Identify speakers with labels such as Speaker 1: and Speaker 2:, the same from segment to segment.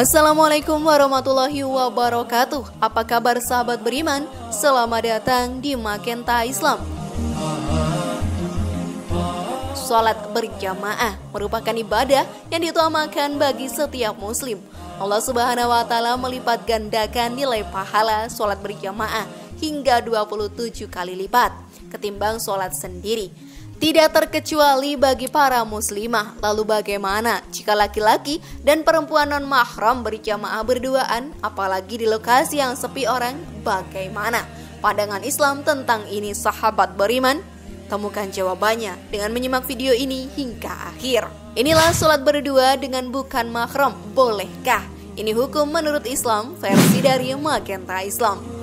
Speaker 1: Assalamualaikum warahmatullahi wabarakatuh. Apa kabar sahabat beriman? Selamat datang di Magenta Islam. Salat berjamaah merupakan ibadah yang diutamakan bagi setiap muslim. Allah Subhanahu wa taala melipat gandakan nilai pahala salat berjamaah hingga 27 kali lipat ketimbang salat sendiri. Tidak terkecuali bagi para muslimah. Lalu bagaimana jika laki-laki dan perempuan non-mahram berjamaah berduaan, apalagi di lokasi yang sepi orang? Bagaimana pandangan Islam tentang ini sahabat beriman? Temukan jawabannya dengan menyimak video ini hingga akhir. Inilah sholat berdua dengan bukan mahram, bolehkah? Ini hukum menurut Islam versi dari Magenta Islam.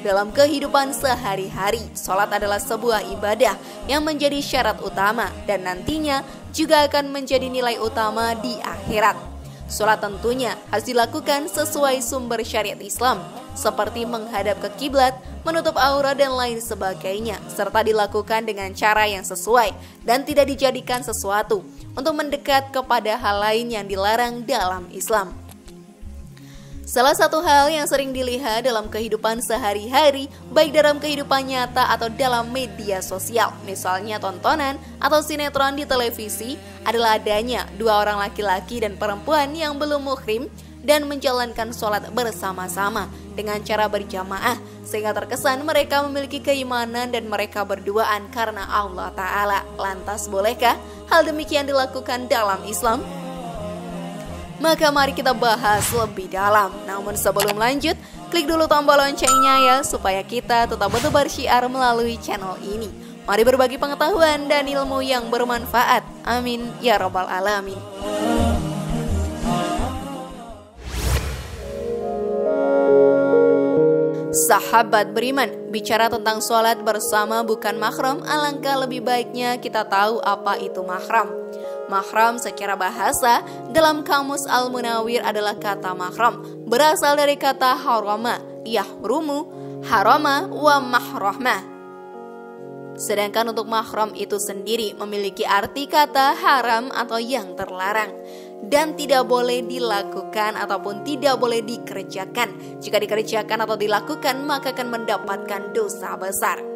Speaker 1: Dalam kehidupan sehari-hari, sholat adalah sebuah ibadah yang menjadi syarat utama dan nantinya juga akan menjadi nilai utama di akhirat. Sholat tentunya harus dilakukan sesuai sumber syariat Islam, seperti menghadap ke kiblat, menutup aurat dan lain sebagainya, serta dilakukan dengan cara yang sesuai dan tidak dijadikan sesuatu untuk mendekat kepada hal lain yang dilarang dalam Islam. Salah satu hal yang sering dilihat dalam kehidupan sehari-hari, baik dalam kehidupan nyata atau dalam media sosial, misalnya tontonan atau sinetron di televisi, adalah adanya dua orang laki-laki dan perempuan yang belum muhrim dan menjalankan sholat bersama-sama dengan cara berjamaah, sehingga terkesan mereka memiliki keimanan dan mereka berduaan karena Allah Ta'ala. Lantas bolehkah hal demikian dilakukan dalam Islam? Maka mari kita bahas lebih dalam. Namun sebelum lanjut, klik dulu tombol loncengnya ya, supaya kita tetap bertebar syiar melalui channel ini. Mari berbagi pengetahuan dan ilmu yang bermanfaat. Amin ya rabbal alamin. Sahabat beriman, bicara tentang sholat bersama bukan mahram, alangkah lebih baiknya kita tahu apa itu mahram. Mahram secara bahasa dalam kamus Al-Munawir adalah kata mahram, berasal dari kata harama, yahrumu, harama, wa mahrahmah. Sedangkan untuk mahram itu sendiri memiliki arti kata haram atau yang terlarang, dan tidak boleh dilakukan ataupun tidak boleh dikerjakan. Jika dikerjakan atau dilakukan maka akan mendapatkan dosa besar.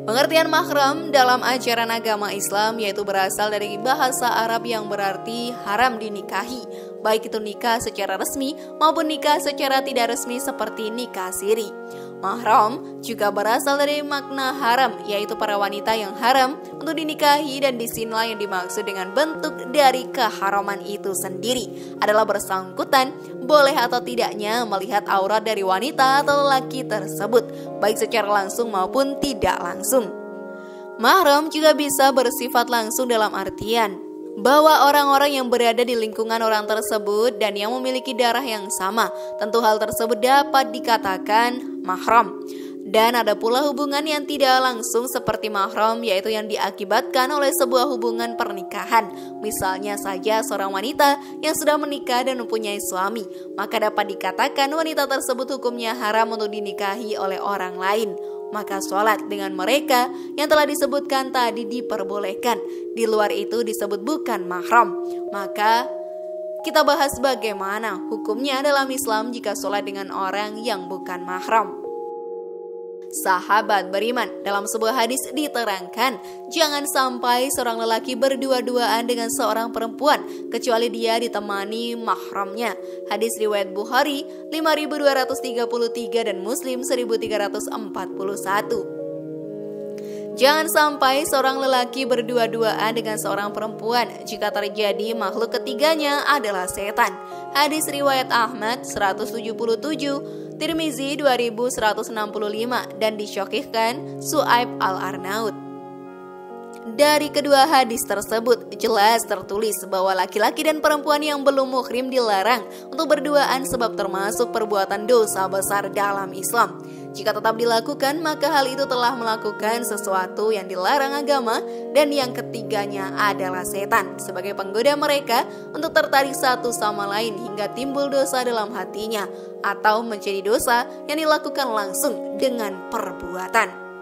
Speaker 1: Pengertian mahram dalam ajaran agama Islam yaitu berasal dari bahasa Arab yang berarti haram dinikahi, baik itu nikah secara resmi maupun nikah secara tidak resmi seperti nikah siri. Mahram juga berasal dari makna haram, yaitu para wanita yang haram untuk dinikahi, dan disinilah yang dimaksud dengan bentuk dari keharaman itu sendiri adalah bersangkutan boleh atau tidaknya melihat aurat dari wanita atau lelaki tersebut, baik secara langsung maupun tidak langsung. Mahram juga bisa bersifat langsung dalam artian bahwa orang-orang yang berada di lingkungan orang tersebut dan yang memiliki darah yang sama, tentu hal tersebut dapat dikatakan mahram. Dan ada pula hubungan yang tidak langsung seperti mahram, yaitu yang diakibatkan oleh sebuah hubungan pernikahan. Misalnya saja seorang wanita yang sudah menikah dan mempunyai suami, maka dapat dikatakan wanita tersebut hukumnya haram untuk dinikahi oleh orang lain. Maka sholat dengan mereka yang telah disebutkan tadi diperbolehkan. Di luar itu disebut bukan mahram. Maka kita bahas bagaimana hukumnya dalam Islam jika sholat dengan orang yang bukan mahram. Sahabat beriman, dalam sebuah hadis diterangkan, jangan sampai seorang lelaki berdua-duaan dengan seorang perempuan kecuali dia ditemani mahramnya. Hadis riwayat Bukhari 5233 dan Muslim 1341. Jangan sampai seorang lelaki berdua-duaan dengan seorang perempuan jika terjadi makhluk ketiganya adalah setan. Hadis riwayat Ahmad 177, Tirmizi 2165 dan disyahihkan Su'aib Al-Arnaud. Dari kedua hadis tersebut jelas tertulis bahwa laki-laki dan perempuan yang belum muhrim dilarang untuk berduaan sebab termasuk perbuatan dosa besar dalam Islam. Jika tetap dilakukan, maka hal itu telah melakukan sesuatu yang dilarang agama, dan yang ketiganya adalah setan sebagai penggoda mereka untuk tertarik satu sama lain hingga timbul dosa dalam hatinya, atau menjadi dosa yang dilakukan langsung dengan perbuatan.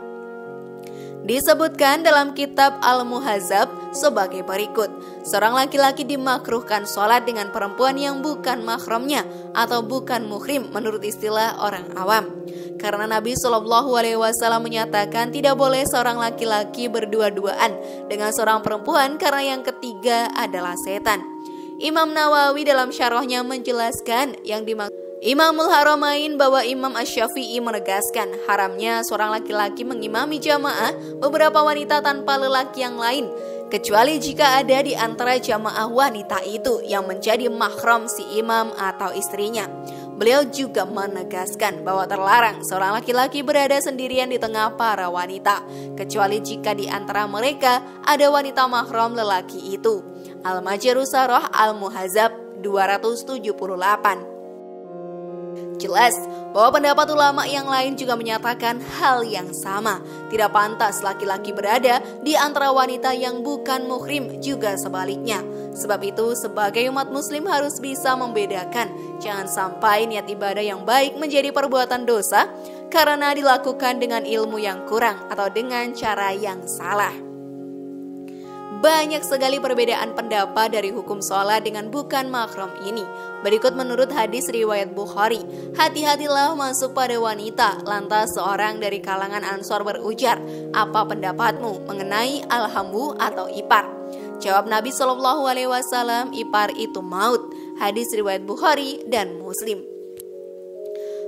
Speaker 1: Disebutkan dalam kitab Al-Muhadzab sebagai berikut. Seorang laki-laki dimakruhkan sholat dengan perempuan yang bukan mahramnya atau bukan muhrim menurut istilah orang awam. Karena Nabi SAW menyatakan tidak boleh seorang laki-laki berdua-duaan dengan seorang perempuan karena yang ketiga adalah setan. Imam Nawawi dalam syarahnya menjelaskan yang dimaksud Imamul Haramain bahwa Imam Asy-Syafi'i menegaskan haramnya seorang laki-laki mengimami jamaah beberapa wanita tanpa lelaki yang lain, kecuali jika ada di antara jamaah wanita itu yang menjadi mahram si imam atau istrinya. Beliau juga menegaskan bahwa terlarang seorang laki-laki berada sendirian di tengah para wanita, kecuali jika di antara mereka ada wanita mahram lelaki itu. Al-Majru Syarah Al-Muhadzab 278. Jelas bahwa pendapat ulama yang lain juga menyatakan hal yang sama. Tidak pantas laki-laki berada di antara wanita yang bukan muhrim, juga sebaliknya. Sebab itu sebagai umat muslim harus bisa membedakan. Jangan sampai niat ibadah yang baik menjadi perbuatan dosa karena dilakukan dengan ilmu yang kurang atau dengan cara yang salah. Banyak sekali perbedaan pendapat dari hukum sholat dengan bukan mahram ini. Berikut menurut hadis riwayat Bukhari, hati-hatilah masuk pada wanita. Lantas seorang dari kalangan Ansor berujar, apa pendapatmu mengenai alhamu atau ipar? Jawab Nabi SAW, ipar itu maut. Hadis riwayat Bukhari dan Muslim.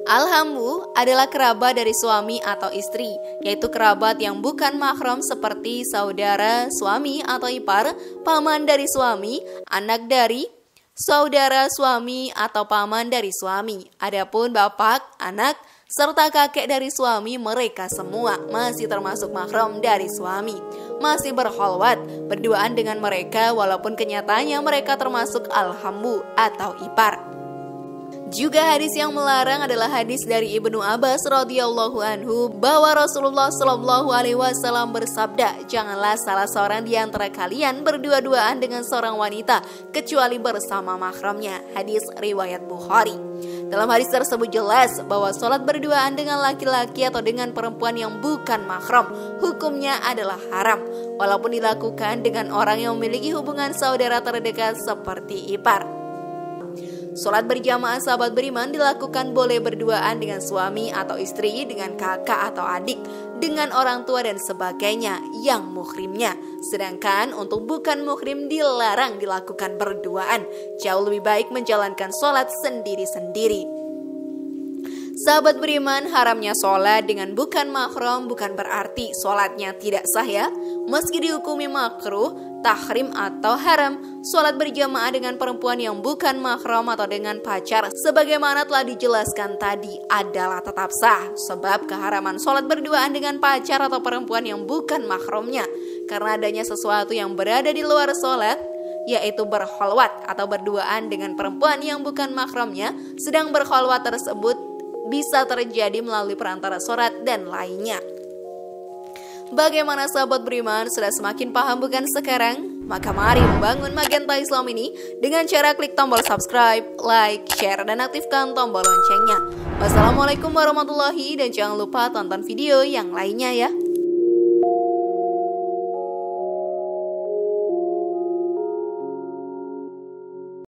Speaker 1: Alhamu adalah kerabat dari suami atau istri, yaitu kerabat yang bukan mahram seperti saudara suami atau ipar, paman dari suami, anak dari saudara suami atau paman dari suami. Adapun bapak, anak, serta kakek dari suami, mereka semua masih termasuk mahram dari suami, masih berkholwat berduaan dengan mereka walaupun kenyataannya mereka termasuk alhamu atau ipar. Juga hadis yang melarang adalah hadis dari Ibnu Abbas radhiyallahu anhu bahwa Rasulullah SAW bersabda, janganlah salah seorang di antara kalian berdua-duaan dengan seorang wanita kecuali bersama mahramnya. Hadis riwayat Bukhari. Dalam hadis tersebut jelas bahwa sholat berduaan dengan laki-laki atau dengan perempuan yang bukan mahram hukumnya adalah haram, walaupun dilakukan dengan orang yang memiliki hubungan saudara terdekat seperti ipar. Sholat berjamaah sahabat beriman dilakukan boleh berduaan dengan suami atau istri, dengan kakak atau adik, dengan orang tua dan sebagainya yang muhrimnya. Sedangkan untuk bukan muhrim dilarang dilakukan berduaan. Jauh lebih baik menjalankan sholat sendiri-sendiri. Sahabat beriman, haramnya sholat dengan bukan mahram bukan berarti sholatnya tidak sah ya. Meski dihukumi makruh, tahrim atau haram, sholat berjamaah dengan perempuan yang bukan mahram atau dengan pacar sebagaimana telah dijelaskan tadi adalah tetap sah. Sebab keharaman sholat berduaan dengan pacar atau perempuan yang bukan mahramnya karena adanya sesuatu yang berada di luar sholat, yaitu berkholwat atau berduaan dengan perempuan yang bukan mahramnya. Sedang berkholwat tersebut bisa terjadi melalui perantara sholat dan lainnya. Bagaimana sahabat beriman, sudah semakin paham bukan sekarang? Maka mari membangun Magenta Islam ini dengan cara klik tombol subscribe, like, share, dan aktifkan tombol loncengnya. Wassalamualaikum warahmatullahi wabarakatuh, dan jangan lupa tonton video yang lainnya ya.